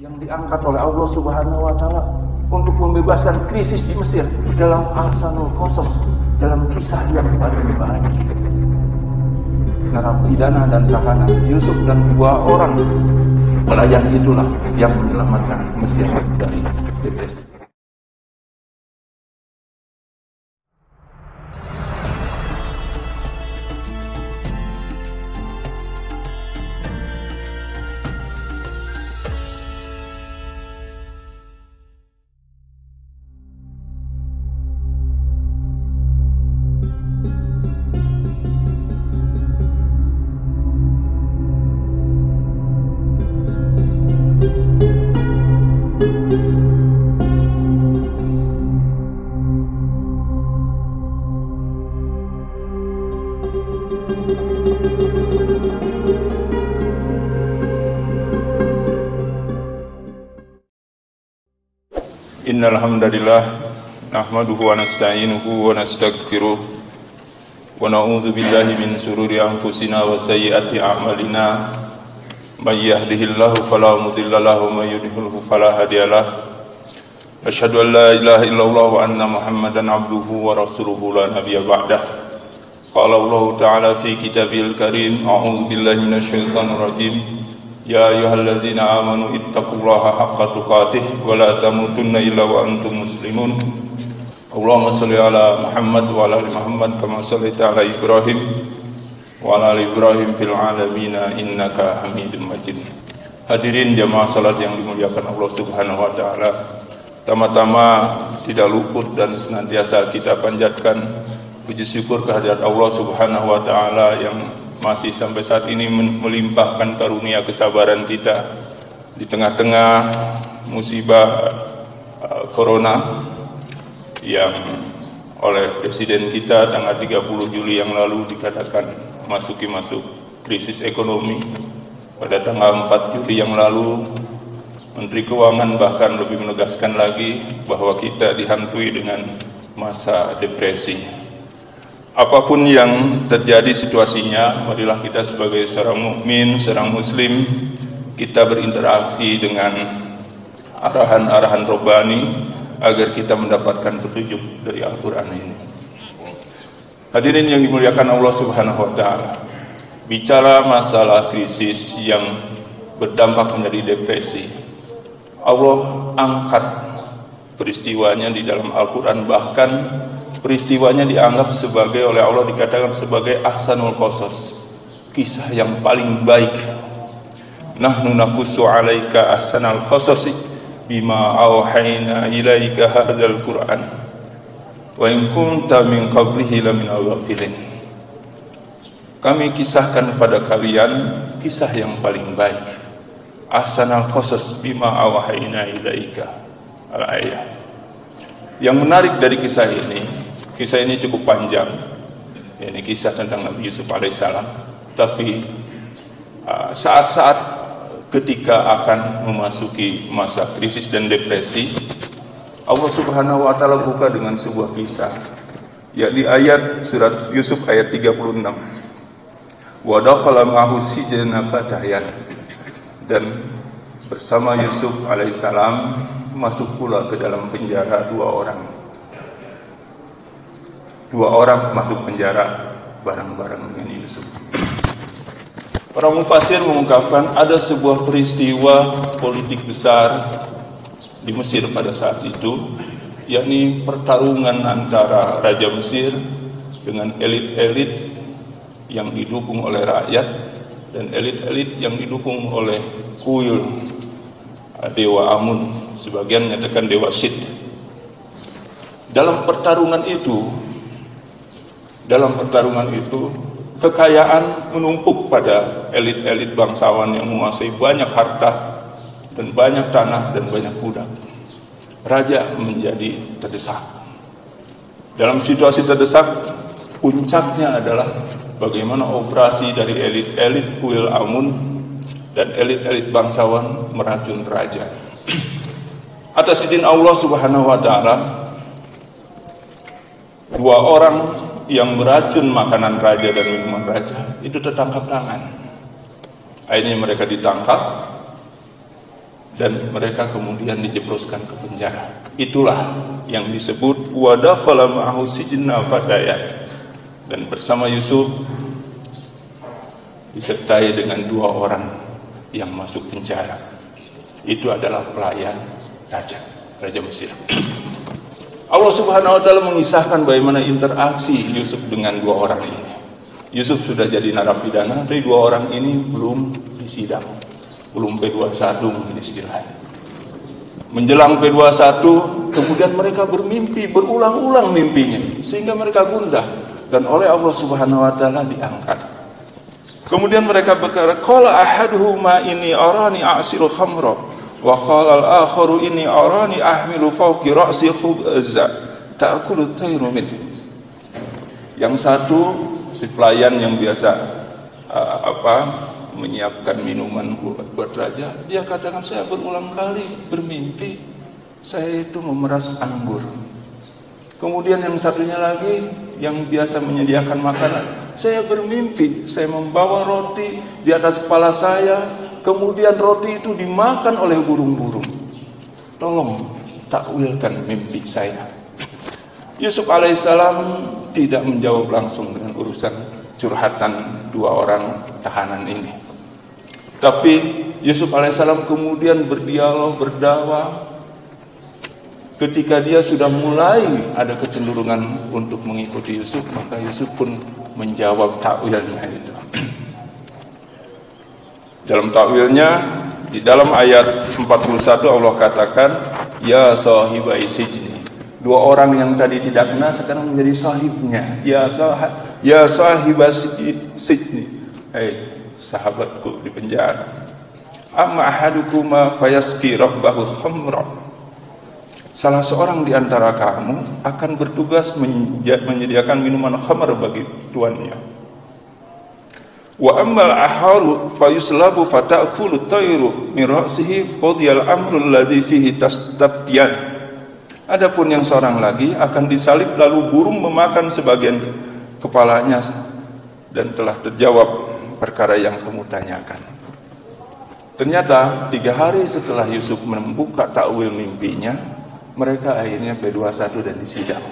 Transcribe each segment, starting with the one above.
yang diangkat oleh Allah Subhanahu wa Ta'ala untuk membebaskan krisis di Mesir dalam Ahsanul Qasas, dalam kisah yang paling baik. Narapidana dan tahanan Yusuf dan dua orang pelayan itulah yang menyelamatkan Mesir dari depresi. Innal hamdalillah nahmaduhu wa nasta'inuhu wa nastaghfiruh wa na'udzu billahi min shururi anfusina wa sayyiati a'malina may yahdihillahu fala mudilla lahu wa may yudhlilhu fala hadiyalah. Asyhadu an la ilaha illallah wa anna Muhammadan abduhu wa rasuluhu la nabiyya ba'dah. Qala Allah ta'ala fi kitabil karim, a'udzu billahi minasyaitonir rajim. Ya ayyuhalladzina amanu ittaqullaha haqqa tuqatih wa la tamutunna illa wa antum muslimun. Allahumma shalli ala Muhammad wa ala ali Muhammad kama shallaita ala Ibrahim wa ala ali Ibrahim fil alamin innaka Hamidum Majid. Hadirin jamaah salat yang dimuliakan Allah Subhanahu wa taala. Tama-tama tidak luput dan senantiasa kita panjatkan puji syukur kehadirat Allah Subhanahu wa taala yang masih sampai saat ini melimpahkan karunia kesabaran kita di tengah-tengah musibah corona yang oleh Presiden kita tanggal 30 Juli yang lalu dikatakan masuk krisis ekonomi. Pada tanggal 4 Juli yang lalu Menteri Keuangan bahkan lebih menegaskan lagi bahwa kita dihantui dengan masa depresi. Apapun yang terjadi situasinya, marilah kita sebagai seorang mukmin, seorang muslim, kita berinteraksi dengan arahan-arahan robbani agar kita mendapatkan petunjuk dari Al-Quran ini. Hadirin yang dimuliakan Allah Subhanahu wa taala. Bicara masalah krisis yang berdampak menjadi depresi, Allah angkat peristiwanya di dalam Al-Quran, bahkan peristiwanya dianggap sebagai oleh Allah dikatakan sebagai ahsanul qasas, kisah yang paling baik. Nahnu naqussu 'alaika ahsanal qasasi bima auhayna ilaika hadzal Qur'an wa in kunta min qablihi laminal ghafilin. Kami kisahkan kepada kalian kisah yang paling baik. Ahsanal qasas bima auhayna ilaika al-ayah. Yang menarik dari kisah ini cukup panjang. Ini kisah tentang Nabi Yusuf alaihissalam. Tapi saat-saat ketika akan memasuki masa krisis dan depresi, Allah Subhanahu wa taala buka dengan sebuah kisah, yakni ayat surat Yusuf ayat 36. Wa dakhala ma'ahu sijna fatayan. Dan bersama Yusuf alaihissalam masuk pula ke dalam penjara dua orang masuk penjara bareng-bareng dengan Yusuf. Para mufasir mengungkapkan ada sebuah peristiwa politik besar di Mesir pada saat itu, yakni pertarungan antara Raja Mesir dengan elit-elit yang didukung oleh rakyat dan elit-elit yang didukung oleh kuil Dewa Amun, sebagian menyatakan Dewa Syed. Dalam pertarungan itu kekayaan menumpuk pada elit-elit bangsawan yang menguasai banyak harta dan banyak tanah dan banyak budak. Raja menjadi terdesak. Dalam situasi terdesak, puncaknya adalah bagaimana operasi dari elit-elit kuil Amun dan elit-elit bangsawan meracun raja. Atas izin Allah Subhanahu wa taala, dua orang yang meracun makanan raja dan minuman raja itu tertangkap tangan. Akhirnya mereka ditangkap, dan mereka kemudian dijebloskan ke penjara. Itulah yang disebut wa dakhala ma'ahu sijna fatayan. Dan bersama Yusuf disertai dengan 2 orang yang masuk penjara. Itu adalah pelayan Raja Mesir. Allah Subhanahu wa taala mengisahkan bagaimana interaksi Yusuf dengan 2 orang ini. Yusuf sudah jadi narapidana, tapi 2 orang ini belum disidang. Belum P21 mungkin istilahnya. Menjelang P21, kemudian mereka bermimpi, berulang-ulang mimpinya, sehingga mereka gundah. Dan oleh Allah Subhanahu wa taala diangkat. Kemudian mereka berkata, qala ahaduhuma inni arani a'siru khamra wa qala al-akharu inni arani ahmilu fawqi ra'si khubza ta'kulu at-tayru min. Yang satu si pelayan yang biasa menyiapkan minuman buat raja, dia katakan, saya berulang kali bermimpi saya itu memeras anggur. Kemudian yang satunya lagi yang biasa menyediakan makanan, saya bermimpi saya membawa roti di atas kepala saya, kemudian roti itu dimakan oleh burung-burung. Tolong takwilkan mimpi saya. Yusuf alaihissalam tidak menjawab langsung dengan urusan curhatan 2 orang tahanan ini. Tapi Yusuf alaihissalam kemudian berdialog, berdakwah. Ketika dia sudah mulai ada kecenderungan untuk mengikuti Yusuf, maka Yusuf pun menjawab takwilnya itu. Dalam takwilnya, di dalam ayat 41 Allah katakan, ya sahibai sijni. 2 orang yang tadi tidak kenal sekarang menjadi sahibnya. Ya sahibai sijni. Sahabatku di penjara. Amma ahadukuma fayaski rabbahu khamra. Salah seorang di antara kamu akan bertugas menyediakan minuman khamr bagi tuannya. Wa ammal aharu fayuslabu fata'kulu tayru min ra'sihi qadiyal amru alladhi fihi tastaftiyan. Adapun yang seorang lagi akan disalib lalu burung memakan sebagian kepalanya dan telah terjawab perkara yang kamu tanyakan. Ternyata 3 hari setelah Yusuf membuka takwil mimpinya, mereka akhirnya P21 dan disidang.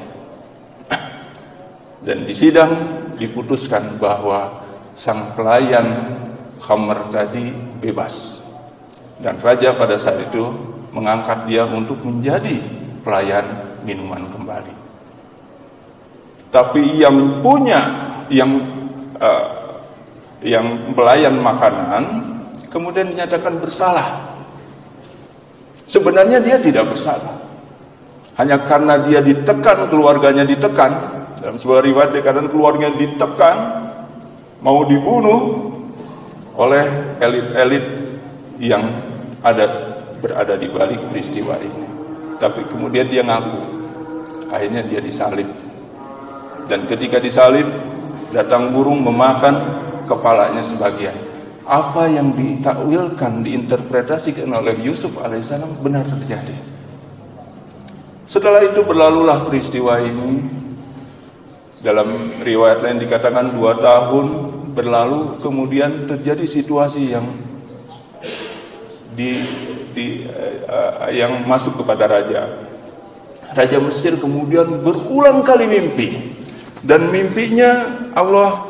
Dan disidang diputuskan bahwa sang pelayan khamr tadi bebas. Dan raja pada saat itu mengangkat dia untuk menjadi pelayan minuman kembali. Tapi yang pelayan makanan kemudian dinyatakan bersalah. Sebenarnya dia tidak bersalah. Hanya karena dia ditekan, keluarganya ditekan. Dalam sebuah riwayat dikatakan keluarganya ditekan, mau dibunuh oleh elit-elit yang berada di balik peristiwa ini. Tapi kemudian dia ngaku, akhirnya dia disalib. Dan ketika disalib, datang burung memakan kepalanya sebagian. Apa yang ditakwilkan, diinterpretasikan oleh Yusuf alaihissalam benar terjadi. Setelah itu berlalulah peristiwa ini. Dalam riwayat lain dikatakan 2 tahun berlalu, kemudian terjadi situasi yang yang masuk kepada Raja Mesir kemudian berulang kali mimpi, dan mimpinya Allah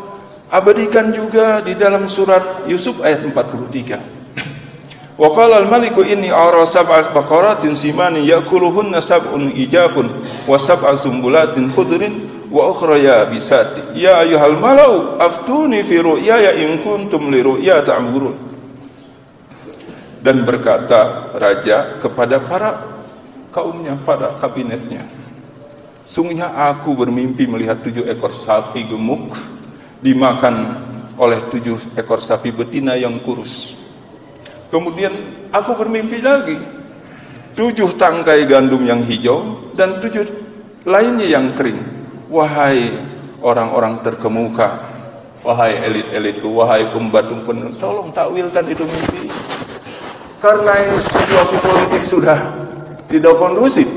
abadikan juga di dalam surat Yusuf ayat 43. Wa qala al-maliku inni ara sab'a baqaratin simanin ya'kuluhunna sab'un ijafun wa sab'a sumbulatin khudrin wa ukhra yabisat ya ayyuhal malau aftuni fi ru'yaya in kuntum li ru'ya ta'burun. Dan berkata raja kepada para kaumnya, pada kabinetnya, sungguhnya aku bermimpi melihat 7 ekor sapi gemuk dimakan oleh 7 ekor sapi betina yang kurus. Kemudian aku bermimpi lagi 7 tangkai gandum yang hijau dan 7 lainnya yang kering. Wahai orang-orang terkemuka, wahai elit-elitku, wahai pembantu penuh, tolong takwilkan itu mimpi. Karena situasi politik sudah tidak kondusif.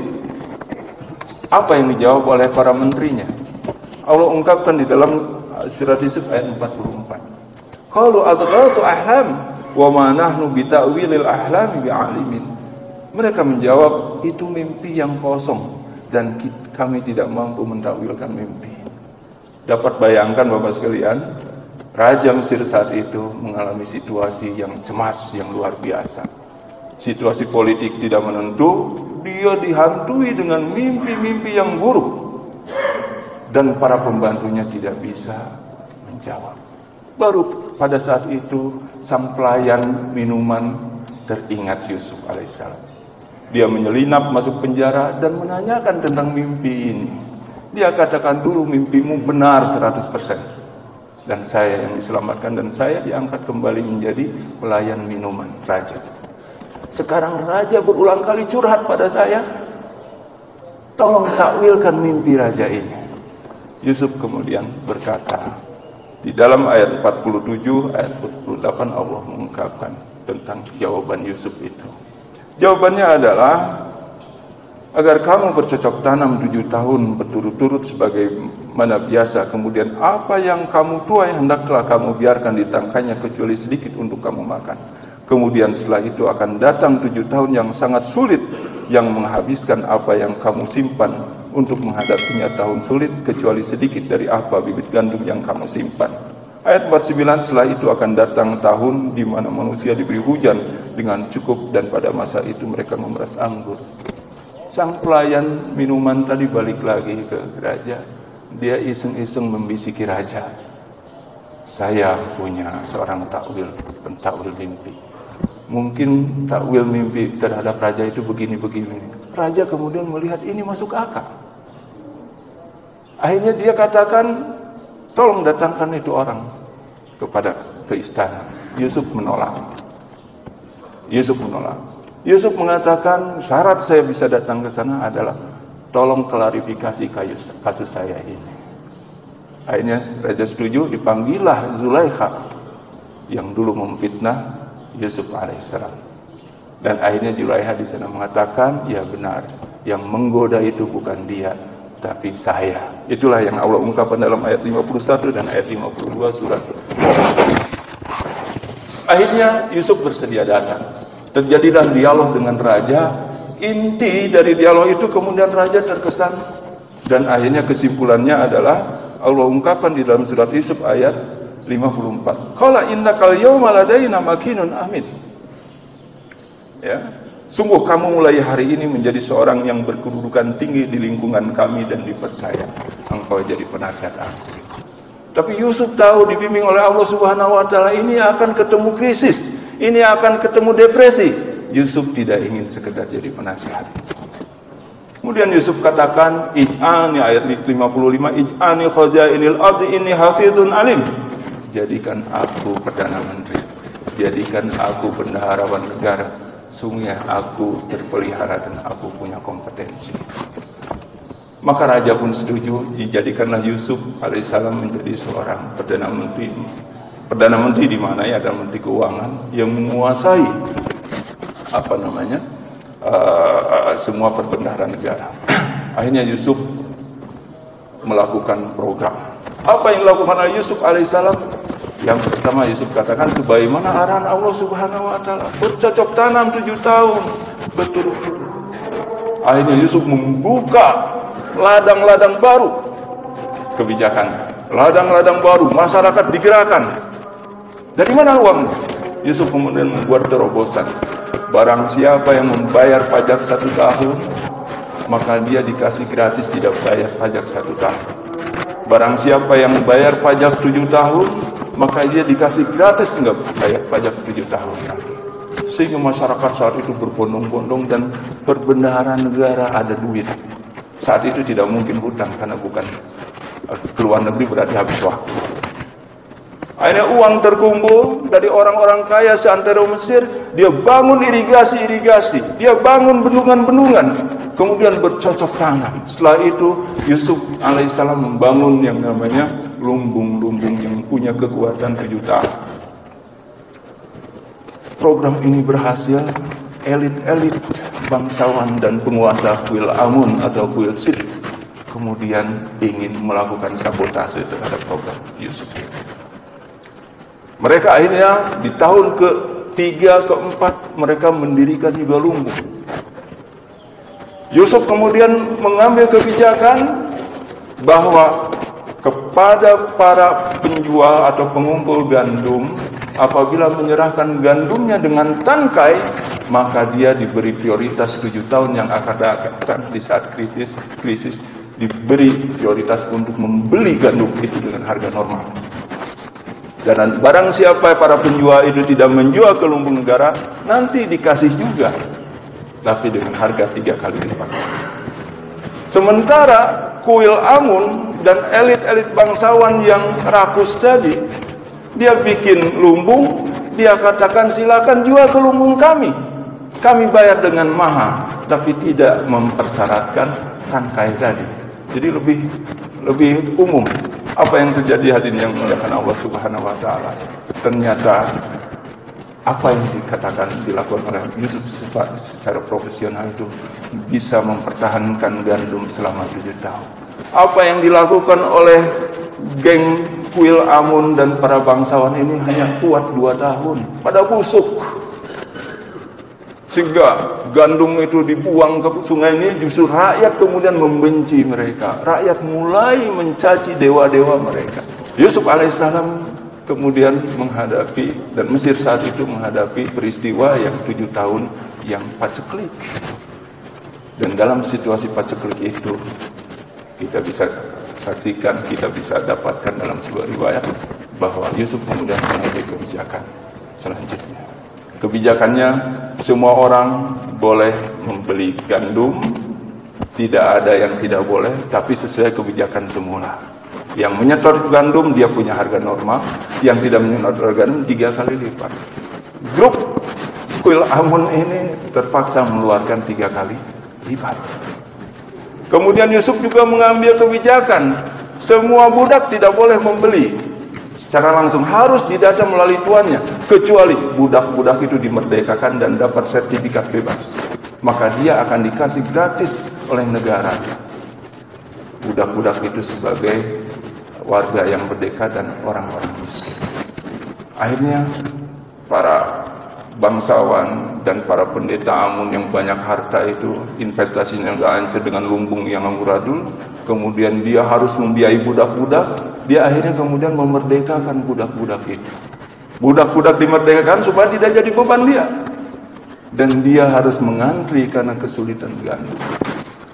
Apa yang dijawab oleh para menterinya? Allah ungkapkan di dalam surat Yusuf ayat 44. Qalu adghathu ahlam wa ma nahnu bita'wilil ahlami bi'alimin. Mereka menjawab, itu mimpi yang kosong dan kami tidak mampu mentakwilkan mimpi. Dapat bayangkan Bapak sekalian, Raja Mesir saat itu mengalami situasi yang cemas, yang luar biasa. Situasi politik tidak menentu, dia dihantui dengan mimpi-mimpi yang buruk. Dan para pembantunya tidak bisa menjawab. Baru pada saat itu sang pelayan minuman teringat Yusuf alaihissalam. Dia menyelinap masuk penjara dan menanyakan tentang mimpi ini. Dia katakan, dulu mimpimu benar 100%. Dan saya yang diselamatkan dan saya diangkat kembali menjadi pelayan minuman raja. Sekarang raja berulang kali curhat pada saya, tolong takwilkan mimpi raja ini. Yusuf kemudian berkata, di dalam ayat 47, ayat 48 Allah mengungkapkan tentang jawaban Yusuf itu. Jawabannya adalah, agar kamu bercocok tanam 7 tahun berturut-turut sebagaimana biasa, kemudian apa yang kamu tuai hendaklah kamu biarkan ditangkainya kecuali sedikit untuk kamu makan. Kemudian setelah itu akan datang 7 tahun yang sangat sulit, yang menghabiskan apa yang kamu simpan. Untuk menghadapinya tahun sulit, kecuali sedikit dari apa bibit gandum yang kamu simpan. Ayat 49, setelah itu akan datang tahun di mana manusia diberi hujan dengan cukup, dan pada masa itu mereka memeras anggur. Sang pelayan minuman tadi balik lagi ke raja. Dia iseng-iseng membisiki raja, saya punya seorang pentakwil mimpi. Mungkin takwil mimpi terhadap raja itu begini-begini. Raja kemudian melihat ini masuk akal. Akhirnya dia katakan, tolong datangkan itu orang ke istana. Yusuf menolak. Yusuf mengatakan, syarat saya bisa datang ke sana adalah tolong klarifikasi kasus saya ini. Akhirnya raja setuju, dipanggillah Zulaikha yang dulu memfitnah Yusuf alaihissalam. Dan akhirnya Zulaikha di sana mengatakan, ya benar, yang menggoda itu bukan dia, tapi saya. Itulah yang Allah ungkapkan dalam ayat 51 dan ayat 52 surat. Akhirnya Yusuf bersedia datang. Terjadilah dialog dengan raja. Inti dari dialog itu kemudian raja terkesan. Dan akhirnya kesimpulannya adalah Allah ungkapkan di dalam surat Yusuf ayat 54. Qala innakal yawma ladaina makinun amin. Ya, sungguh kamu mulai hari ini menjadi seorang yang berkedudukan tinggi di lingkungan kami dan dipercaya. Engkau jadi penasihat aku. Tapi Yusuf tahu, dibimbing oleh Allah Subhanahu wa taala, ini akan ketemu krisis, ini akan ketemu depresi. Yusuf tidak ingin sekedar jadi penasihat. Kemudian Yusuf katakan, ij'ani, ayat 55, ij'ani khazainil ardi inni hafizun alim. Jadikan aku perdana menteri, jadikan aku bendaharawan negara. Sungguh aku terpelihara dan aku punya kompetensi. Maka raja pun setuju, dijadikanlah Yusuf alaihissalam menjadi seorang perdana menteri. Perdana menteri di mana ya, adalah menteri keuangan yang menguasai semua perbendaharaan negara. Akhirnya Yusuf melakukan program. Apa yang dilakukan oleh Yusuf alaihissalam? Yang pertama Yusuf katakan, sebagaimana arahan Allah Subhanahu wa taala, bercocok tanam 7 tahun berturut-turut. Akhirnya Yusuf membuka ladang-ladang baru kebijakan, ladang-ladang baru, masyarakat digerakkan. Dari mana uang? Yusuf kemudian membuat terobosan. Barang siapa yang membayar pajak 1 tahun, maka dia dikasih gratis, tidak bayar pajak 1 tahun. Barang siapa yang membayar pajak 7 tahun, maka dia dikasih gratis, enggak bayar pajak 7 tahun lagi. Sehingga masyarakat saat itu berbondong-bondong dan perbendaharaan negara ada duit. Saat itu tidak mungkin hutang karena bukan keluar negeri, berarti habis waktu. Akhirnya uang terkumpul dari orang-orang kaya seantero Mesir. Dia bangun irigasi-irigasi, dia bangun bendungan-bendungan, kemudian bercocok tanam. Setelah itu Yusuf alaihissalam membangun yang namanya lumbung-lumbung yang punya kekuatan 7 tahun. Program ini berhasil. Elit-elit bangsawan dan penguasa kuil Amun atau kuil Sid kemudian ingin melakukan sabotase terhadap program Yusuf. Mereka akhirnya di tahun ke-3, ke-4 mereka mendirikan juga lumbung. Yusuf kemudian mengambil kebijakan bahwa kepada para penjual atau pengumpul gandum, apabila menyerahkan gandumnya dengan tangkai, maka dia diberi prioritas 7 tahun yang akan datang di saat krisis, diberi prioritas untuk membeli gandum itu dengan harga normal. Dan barang siapa para penjual itu tidak menjual ke lumbung negara, nanti dikasih juga, tapi dengan harga 3 kali lipat. Sementara kuil Amun dan elit-elit bangsawan yang rakus tadi, dia bikin lumbung, dia katakan silakan jual ke lumbung kami bayar dengan mahal, tapi tidak mempersyaratkan tangkai tadi. Jadi lebih umum. Apa yang terjadi hadirin yang dimuliakan Allah Subhanahu wa taala? Ternyata apa yang dikatakan dilakukan oleh Yusuf secara profesional itu bisa mempertahankan gandum selama 7 tahun. Apa yang dilakukan oleh geng kuil Amun dan para bangsawan ini hanya kuat 2 tahun. Pada busuk. Sehingga gandum itu dibuang ke sungai ini, justru rakyat kemudian membenci mereka. Rakyat mulai mencaci dewa-dewa mereka. Yusuf alaihissalam kemudian menghadapi, dan Mesir saat itu menghadapi peristiwa yang 7 tahun yang paceklik. Dan dalam situasi paceklik itu, kita bisa saksikan, kita bisa dapatkan dalam sebuah riwayat bahwa Yusuf kemudian mengambil kebijakan selanjutnya. Kebijakannya, semua orang boleh membeli gandum, tidak ada yang tidak boleh, tapi sesuai kebijakan semula. Yang menyetor gandum dia punya harga normal, yang tidak menyetor gandum 3 kali lipat. Grup kuil Amun ini terpaksa mengeluarkan 3 kali lipat. Kemudian Yusuf juga mengambil kebijakan, semua budak tidak boleh membeli secara langsung, harus didata melalui tuannya, kecuali budak-budak itu dimerdekakan dan dapat sertifikat bebas, maka dia akan dikasih gratis oleh negara. Budak-budak itu sebagai warga yang merdeka dan orang-orang miskin. Akhirnya para bangsawan dan para pendeta Amun yang banyak harta itu, investasinya udah hancur dengan lumbung yang amburadul, kemudian dia harus membiayai budak-budak, dia akhirnya kemudian memerdekakan budak-budak itu. Budak-budak dimerdekakan supaya tidak jadi beban dia, dan dia harus mengantri karena kesulitan gandum.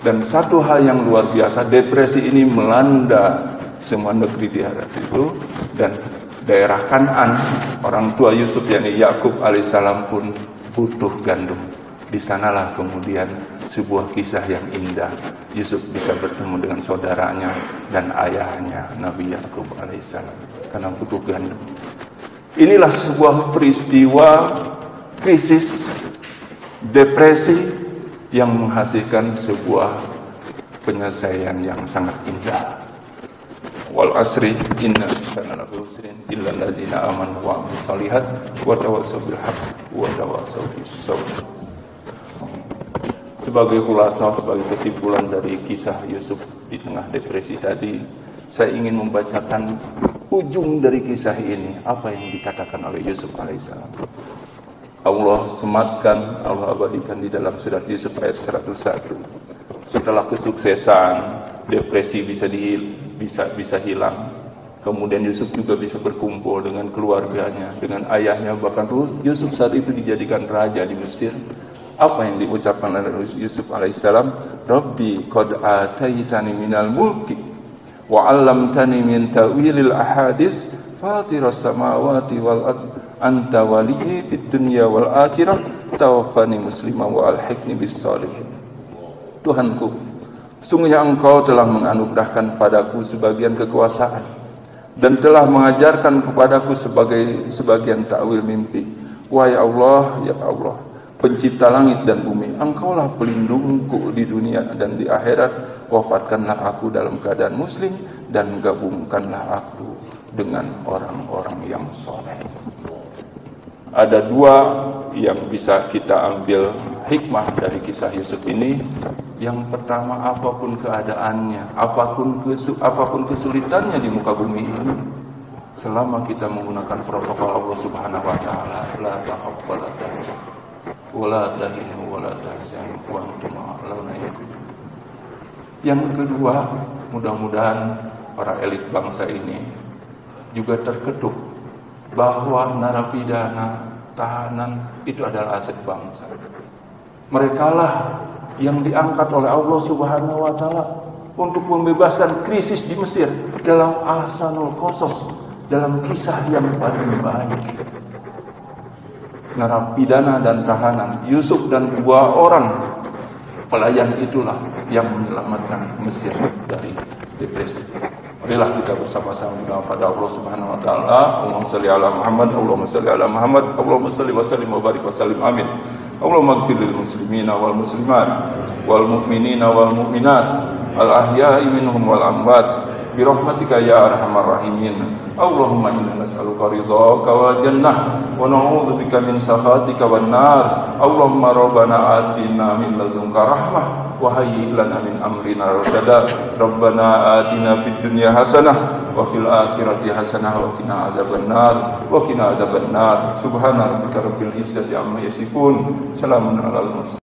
Dan satu hal yang luar biasa, depresi ini melanda semua negeri di Arab itu, dan daerah Kan'an, orang tua Yusuf yakni Yakub alaihissalam pun butuh gandum. Di sanalah kemudian sebuah kisah yang indah. Yusuf bisa bertemu dengan saudaranya dan ayahnya Nabi Yakub alaihissalam karena butuh gandum. Inilah sebuah peristiwa krisis, depresi yang menghasilkan sebuah penyelesaian yang sangat indah. Wal asri inna insana lafi khusrin illa alladziina aamanu wa 'amilus shalihat wa tawassaw bil haqqi wa tawassaw bis sabr. Sebagai khulasa, sebagai kesimpulan dari kisah Yusuf di tengah depresi tadi, saya ingin membacakan ujung dari kisah ini, apa yang dikatakan oleh Yusuf alaihissalam. Allah sematkan, Allah abadikan di dalam surat Yusuf ayat 101. Setelah kesuksesan, depresi bisa hilang. Kemudian Yusuf juga bisa berkumpul dengan keluarganya, dengan ayahnya. Bahkan Yusuf saat itu dijadikan raja di Mesir. Apa yang diucapkan oleh Yusuf alaihissalam? Rabbi qad ataitani minal mulki wa 'allamtani min ta'wilil ahadits fatiras samawati wal ard anta waliyyi fid dunya wal akhirah tawaffani musliman wa alhiqni bis shalihin. Tuhanku, sungguhnya Engkau telah menganugerahkan padaku sebagian kekuasaan dan telah mengajarkan kepadaku sebagian takwil mimpi. Wahai Allah, ya Allah, pencipta langit dan bumi, Engkaulah pelindungku di dunia dan di akhirat. Wafatkanlah aku dalam keadaan muslim dan gabungkanlah aku dengan orang-orang yang soleh. Ada 2 yang bisa kita ambil hikmah dari kisah Yusuf ini. Yang pertama, apapun keadaannya, apapun kesulitannya di muka bumi ini, selama kita menggunakan protokol Allah Subhanahu wa taala, la takhaf wa la tahzan, wala tahinu wala tahzanu wa antum a'launa. Yang kedua, mudah-mudahan para elit bangsa ini juga terketuk bahwa narapidana, tahanan itu adalah aset bangsa. Merekalah yang diangkat oleh Allah Subhanahu wa taala untuk membebaskan krisis di Mesir dalam Ahsanul Qasas, dalam kisah yang paling baik. Narapidana dan tahanan Yusuf dan 2 orang pelayan itulah yang menyelamatkan Mesir dari depresi. Marilah kita bersama-sama berdoa pada Allah Subhanahu wa taala. Allahumma shalli ala Muhammad, Allahumma shalli ala Muhammad, Allahumma shalli wa sallim wa barik wa sallim, amin. Allahumma ighfir lil muslimina wal muslimat wal mu'minina wal mu'minat al ahya'i minhum wal amwat bi rahmatika ya arhamar rahimin. Allahumma inna nas'aluka ridhaka wal jannah wa na'udzubika min sakhatika wan nar. Allahumma rabbana atina min ladunka rahmah wa hayyi lana min amrina rasyada. Rabbana atina fid dunya hasanah wa fil akhirati hasanah wa qina adzabannar. Subhana rabbika rabbil izzati amma yasifun. Salamun alal mursalin.